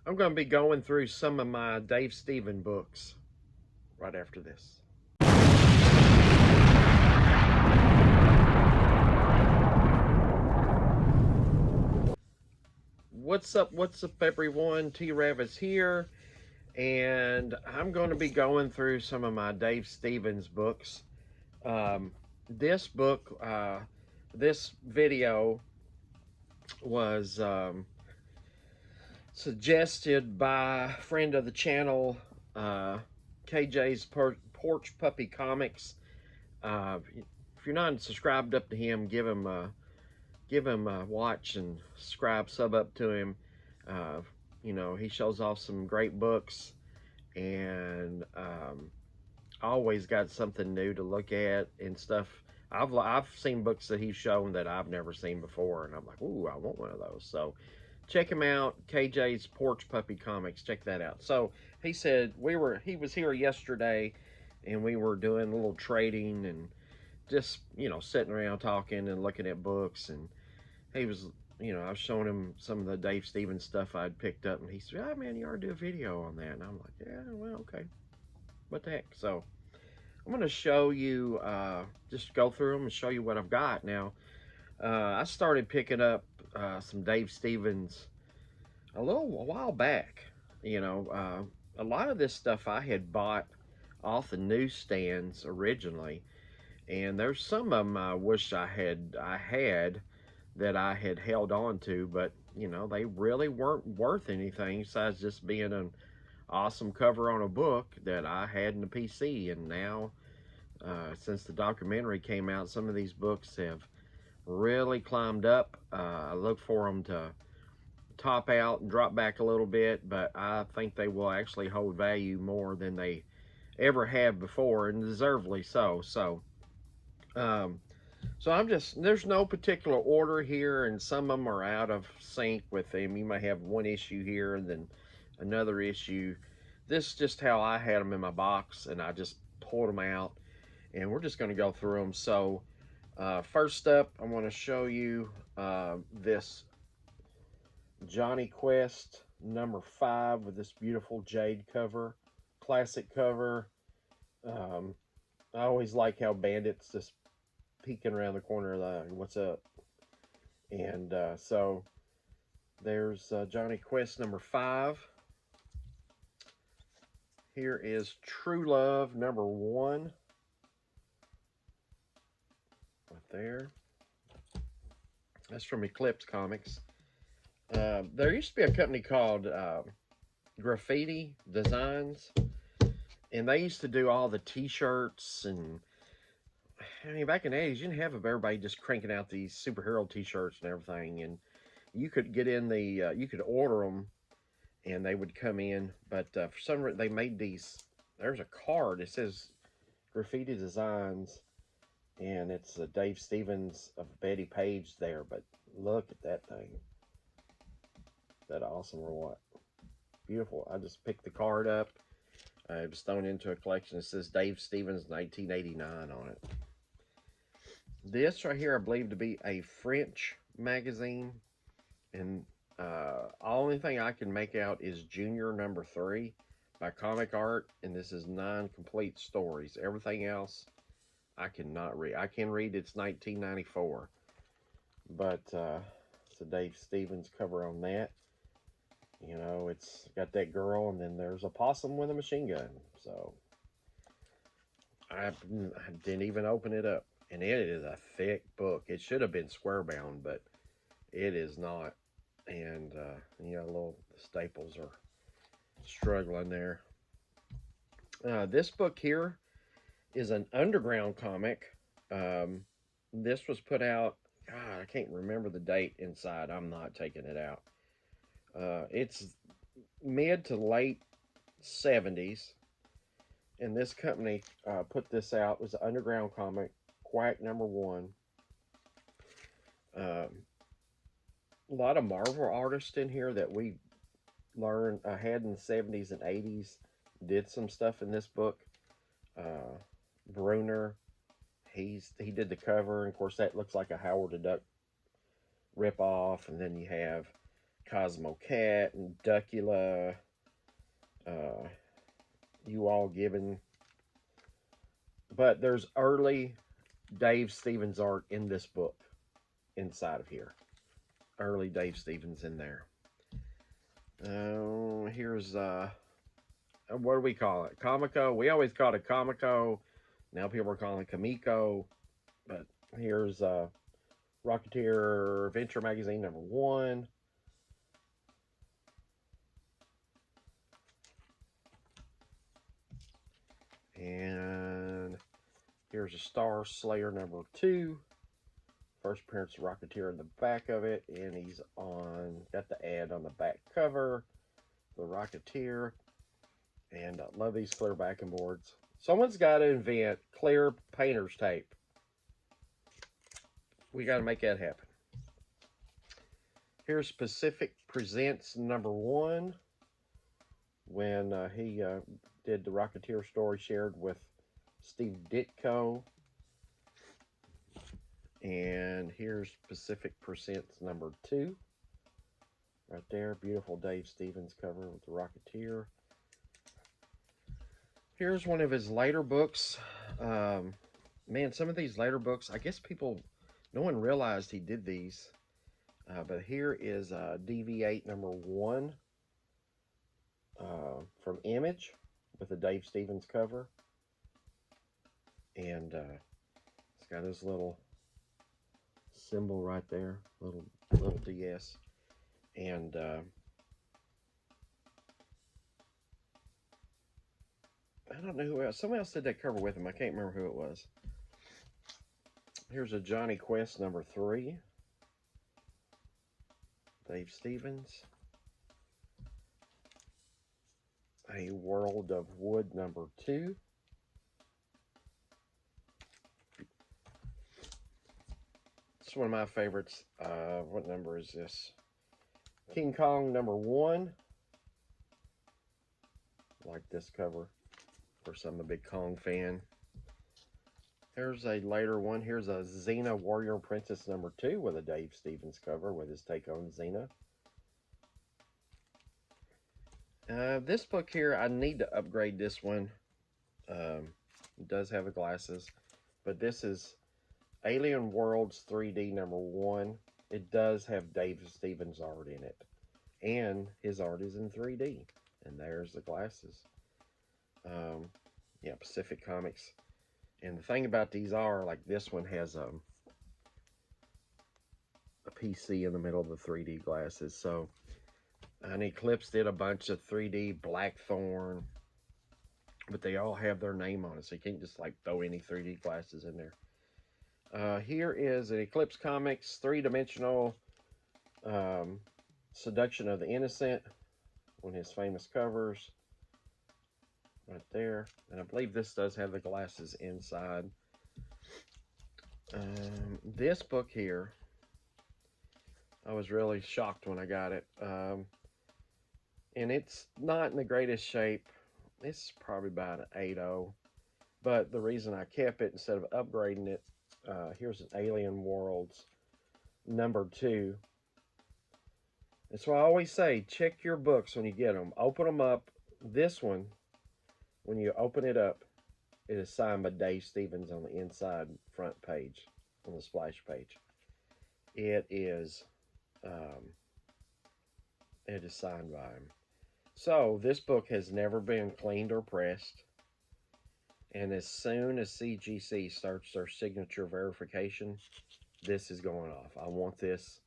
I'm going to be going through some of my Dave Stevens books right after this. What's up, everyone? T-RAVIS here, and I'm going to be going through some of my Dave Stevens books. This book, this video was suggested by a friend of the channel, KJ's Porch Puppy Comics. If you're not subscribed up to him, give him a watch and sub up to him. You know, he shows off some great books, and always got something new to look at and stuff. I've seen books that he's shown that I've never seen before, and I'm like, ooh, I want one of those. So check him out, KJ's Porch Puppy Comics. Check that out. So he said he was here yesterday, and we were doing a little trading and just, you know, sitting around talking and looking at books. And he was, you know, I was showing him some of the Dave Stevens stuff I'd picked up, and he said, "Oh man, you ought to do a video on that." And I'm like, "Yeah, well, okay, what the heck?" So I'm going to show you, just go through them and show you what I've got now. I started picking up some Dave Stevens a while back. You know, a lot of this stuff I had bought off the newsstands originally, and there's some of them I wish I had that I had held on to, but you know, they really weren't worth anything besides just being an awesome cover on a book that I had in the PC. And now, since the documentary came out, some of these books have really climbed up. I look for them to top out and drop back a little bit, but I think they will actually hold value more than they ever have before, and deservedly so. Um, so there's no particular order here, and some of them are out of sync with them. You might have one issue here and then another issue. This is just how I had them in my box, and I just pulled them out, and we're just going to go through them. So first up, I want to show you this Johnny Quest #5 with this beautiful jade cover, classic cover. I always like how Bandit's just peeking around the corner of the what's up. And so there's Johnny Quest #5. Here is True Love #1. Right there. That's from Eclipse Comics. There used to be a company called Graffiti Designs, and they used to do all the t-shirts. And I mean, back in the 80s, you didn't have everybody just cranking out these superhero t-shirts and everything, and you could get in the you could order them and they would come in. But for some reason they made these. There's a card, it says Graffiti Designs, and it's Dave Stevens of Betty Page there. But look at that thing. Is that awesome or what? Beautiful. I just picked the card up. It was thrown into a collection. It says Dave Stevens 1989 on it. This right here I believe to be a French magazine, and only thing I can make out is Junior #3 by Comic Art, and this is 9 complete stories. Everything else I cannot read. I can read it's 1994, but it's a Dave Stevens cover on that. You know, it's got that girl, and then there's a possum with a machine gun. So I didn't even open it up, and it is a thick book. It should have been square bound, but it is not. And you know, little staples are struggling there. This book here is an underground comic. This was put out, God, I can't remember the date inside. I'm not taking it out. It's mid to late 70s, and this company put this out. It was an underground comic, Quack #1. A lot of Marvel artists in here that we learned had in the 70s and 80s did some stuff in this book. Bruner, he did the cover, and of course that looks like a Howard the Duck ripoff. And then you have Cosmo Cat and Duckula. You all given. But there's early Dave Stevens art in this book inside of here. Early Dave Stevens in there. Here's what do we call it? Comico. We always called it Comico. Now people are calling it Kamiko. But here's Rocketeer Adventure Magazine #1. And here's a Star Slayer #2. First appearance of Rocketeer in the back of it. And he's got the ad on the back cover. The Rocketeer. And I love these clear backing boards. Someone's got to invent clear painter's tape. We got to make that happen. Here's Pacific Presents #1. When he did the Rocketeer story shared with Steve Ditko. And here's Pacific Presents #2. Right there. Beautiful Dave Stevens cover with the Rocketeer. Here's one of his later books. Man, some of these later books, I guess no one realized he did these. But here is DV8 #1 from Image with a Dave Stevens cover. And it's got his little symbol right there, little DS. And I don't know who else. Someone else did that cover with him. I can't remember who it was. Here's a Johnny Quest #3. Dave Stevens. A World of Wood #2. It's one of my favorites. What number is this? King Kong #1. Like this cover. Of course, I'm a big Kong fan. Here's a later one. Here's a Xena Warrior Princess #2 with a Dave Stevens cover with his take on Xena. This book here, I need to upgrade this one. It does have the glasses. But this is Alien Worlds 3D #1. It does have Dave Stevens art in it. And his art is in 3D. And there's the glasses. Yeah, Pacific Comics. And the thing about these are, like this one has a PC in the middle of the 3D glasses. So, and Eclipse did a bunch of 3D Blackthorn. But they all have their name on it. So you can't just like throw any 3D glasses in there. Here is an Eclipse Comics 3-dimensional Seduction of the Innocent. One of his famous covers. Right there. And I believe this does have the glasses inside. This book here, I was really shocked when I got it. And it's not in the greatest shape. It's probably about an 8.0. But the reason I kept it instead of upgrading it, here's an Alien Worlds #2. That's why I always say, check your books when you get them. Open them up. This one, when you open it up, it is signed by Dave Stevens on the inside front page, on the splash page. It is signed by him. So, this book has never been cleaned or pressed. And as soon as CGC starts their signature verification, this is going off. I want this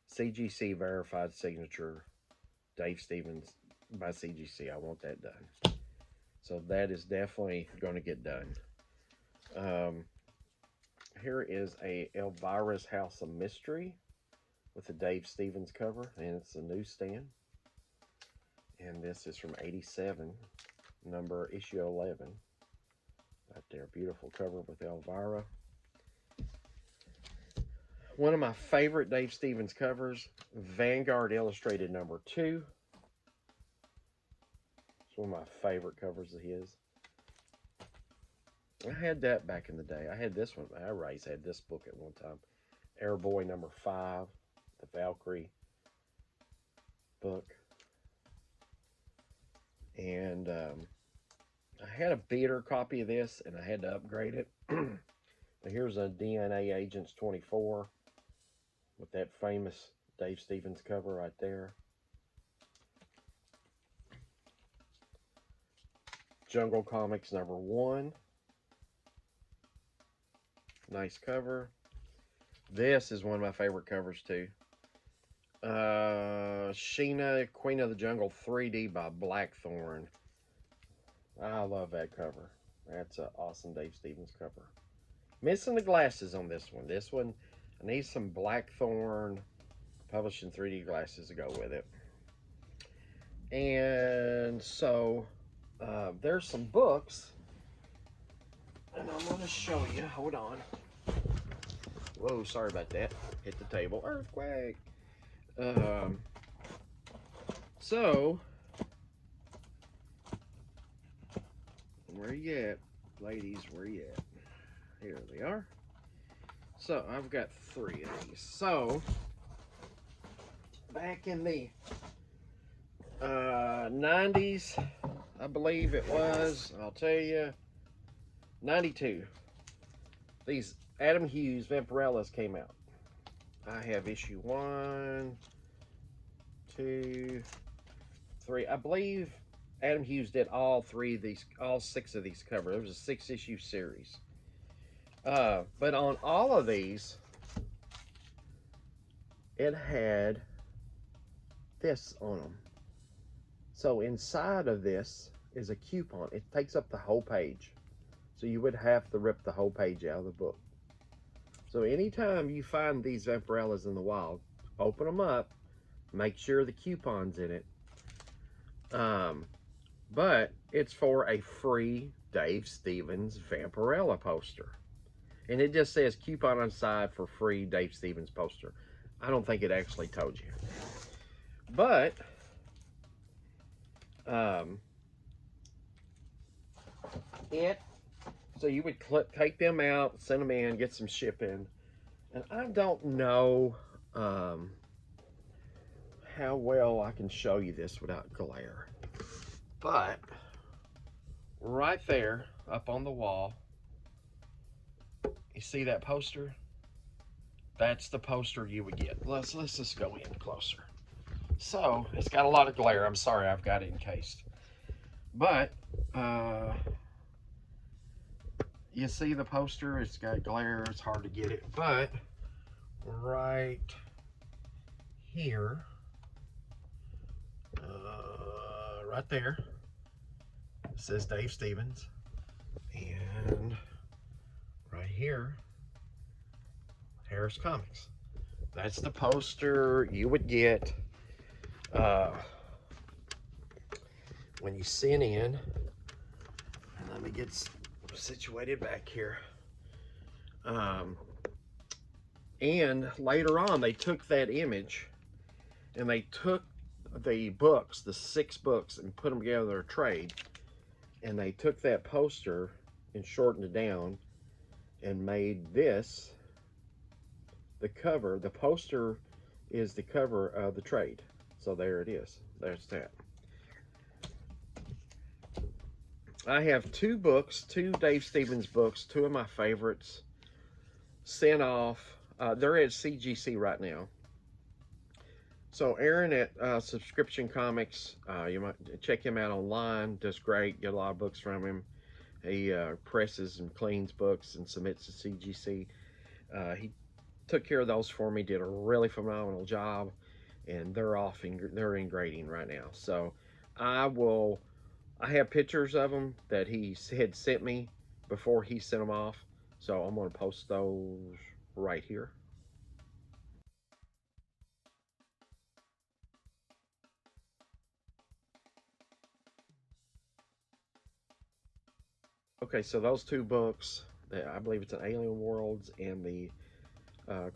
CGC verified signature, Dave Stevens by CGC. I want that done. So that is definitely going to get done. Here is a Elvira's House of Mystery with a Dave Stevens cover, and it's a newsstand. And this is from '87, issue 11. Right there, beautiful cover with Elvira. One of my favorite Dave Stevens covers, Vanguard Illustrated #2. It's one of my favorite covers of his. I had that back in the day. I had this one. I always had this book at one time. Airboy #5, the Valkyrie. book. And I had a beater copy of this, and I had to upgrade it. But here's a DNA Agents 24 with that famous Dave Stevens cover right there. Jungle Comics #1. Nice cover. This is one of my favorite covers too. Sheena, Queen of the Jungle 3D by Blackthorn. I love that cover. That's an awesome Dave Stevens cover. Missing the glasses on this one. This one, I need some Blackthorn Publishing 3D glasses to go with it. And so, there's some books. And I'm going to show you. Hold on. Whoa, sorry about that. Hit the table. Earthquake. So, where you at? Ladies, where you at? Here they are. So, I've got 3 of these. So, back in the 90s, I believe it was, I'll tell you, 92. These Adam Hughes Vampirellas came out. I have issue 1, 2, 3. I believe Adam Hughes did all 6 of these covers. It was a 6-issue series. But on all of these, it had this on them. So inside of this is a coupon. It takes up the whole page. So you would have to rip the whole page out of the book. So anytime you find these Vampirellas in the wild, open them up, make sure the coupon's in it. But it's for a free Dave Stevens Vampirella poster. And it just says coupon on the side for free Dave Stevens poster. I don't think it actually told you. But, so you would take them out, send them in, get some shipping. And I don't know how well I can show you this without glare. But right there, up on the wall, you see that poster? That's the poster you would get. Let's just go in closer. So, it's got a lot of glare. I'm sorry, I've got it encased. But, you see the poster? It's got glare. It's hard to get it. But, right here, right there, it says Dave Stevens. And right here, Harris Comics. That's the poster you would get when you sent in. And let me get situated back here. And later on, they took that image and they took the books, the 6 books, and put them together a trade. And they took that poster and shortened it down and made this the cover. The poster is the cover of the trade. So there it is. There's that. I have 2 books, 2 Dave Stevens books, 2 of my favorites, sent off. They're at CGC right now. So Aaron at Subscription Comics, you might check him out online. Does great. Get a lot of books from him. He presses and cleans books and submits to CGC. He took care of those for me. Did a really phenomenal job, and they're they're in grading right now. So I have pictures of them that he had sent me before he sent them off. So I'm going to post those right here. Okay, so those 2 books, I believe it's an Alien Worlds and the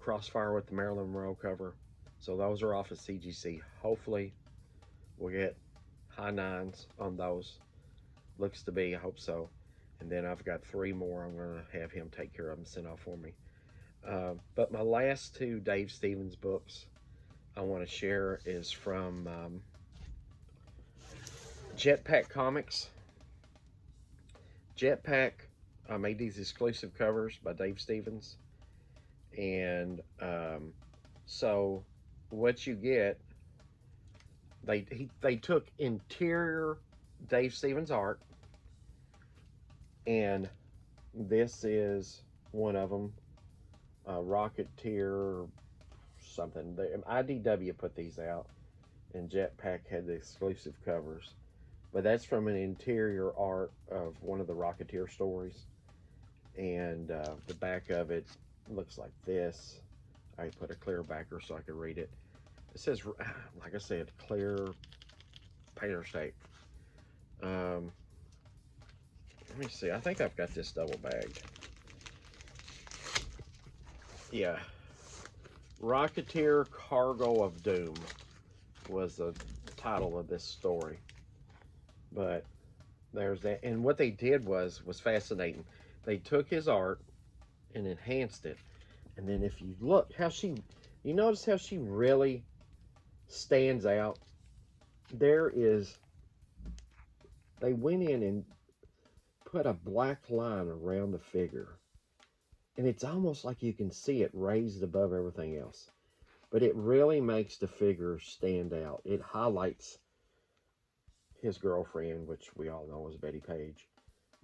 Crossfire with the Marilyn Monroe cover. So those are off at CGC. Hopefully we'll get high 9s on those. Looks to be, I hope so. And then I've got 3 more I'm going to have him take care of and send off for me. But my last 2 Dave Stevens books, I want to share is from Jetpack Comics. Jetpack made these exclusive covers by Dave Stevens, and so what you get, they took interior Dave Stevens art, and this is one of them, Rocketeer something. The IDW put these out, and Jetpack had the exclusive covers. But that's from an interior art of one of the Rocketeer stories, and the back of it looks like this. I put a clear backer so I could read it. It says, like I said, clear painter's tape. Let me see. I think I've got this double bagged. Yeah. Rocketeer Cargo of Doom was the title of this story. But there's that. And what they did was fascinating. They took his art and enhanced it. And then if you look how you notice how she really stands out. They went in and put a black line around the figure. And it's almost like you can see it raised above everything else. But it really makes the figure stand out. It highlights his girlfriend, which we all know is Betty Page.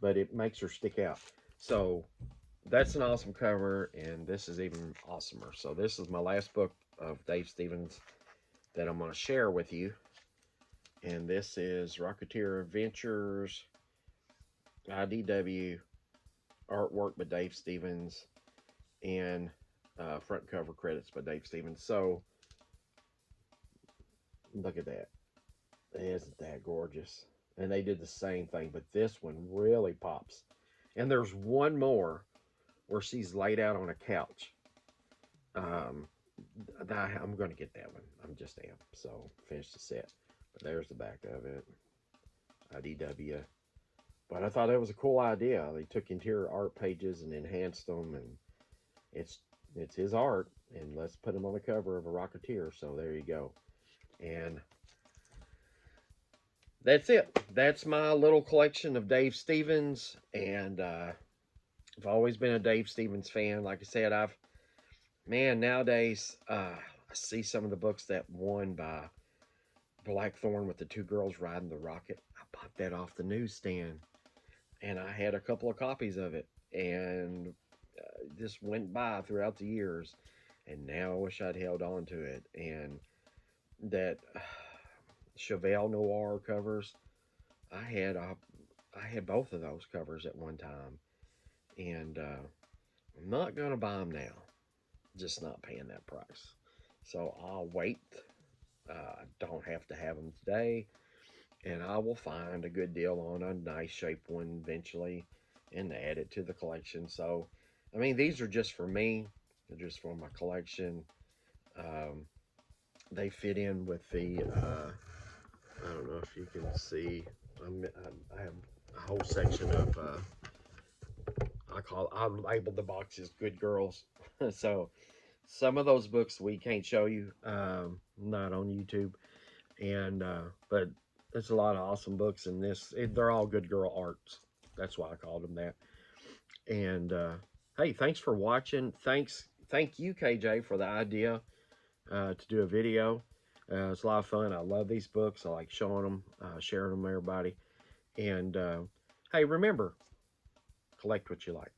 But it makes her stick out. So that's an awesome cover, and this is even awesomer. So this is my last book of Dave Stevens that I'm going to share with you. And this is Rocketeer Adventures, IDW, artwork by Dave Stevens, and front cover credits by Dave Stevens. So, look at that. Isn't that gorgeous? And they did the same thing, but this one really pops. And there's one more where she's laid out on a couch. I'm going to get that one. I'm just amped. So, finish the set. But there's the back of it. IDW. But I thought that was a cool idea. They took interior art pages and enhanced them, and it's his art, and let's put him on the cover of a Rocketeer. So there you go. And that's it. That's my little collection of Dave Stevens, and I've always been a Dave Stevens fan. Like I said, nowadays I see some of the books that won by Blackthorn with the two girls riding the rocket. I bought that off the newsstand, and I had a couple of copies of it, and just went by throughout the years, and now I wish I'd held on to it. And that Chevelle Noir covers, I had both of those covers at one time, and I'm not gonna buy them now. Just not paying that price. So I'll wait. I don't have to have them today, and I will find a good deal on a nice shape one eventually and add it to the collection. So, I mean, these are just for me. They're just for my collection. They fit in with the, I don't know if you can see, I have a whole section of, I labeled the boxes Good Girls. So, some of those books we can't show you, not on YouTube. And, but there's a lot of awesome books in this. They're all good girl arts. That's why I called them that. And hey, thanks for watching. Thank you, KJ, for the idea to do a video. It's a lot of fun. I love these books. I like showing them, sharing them with everybody. And hey, remember, collect what you like.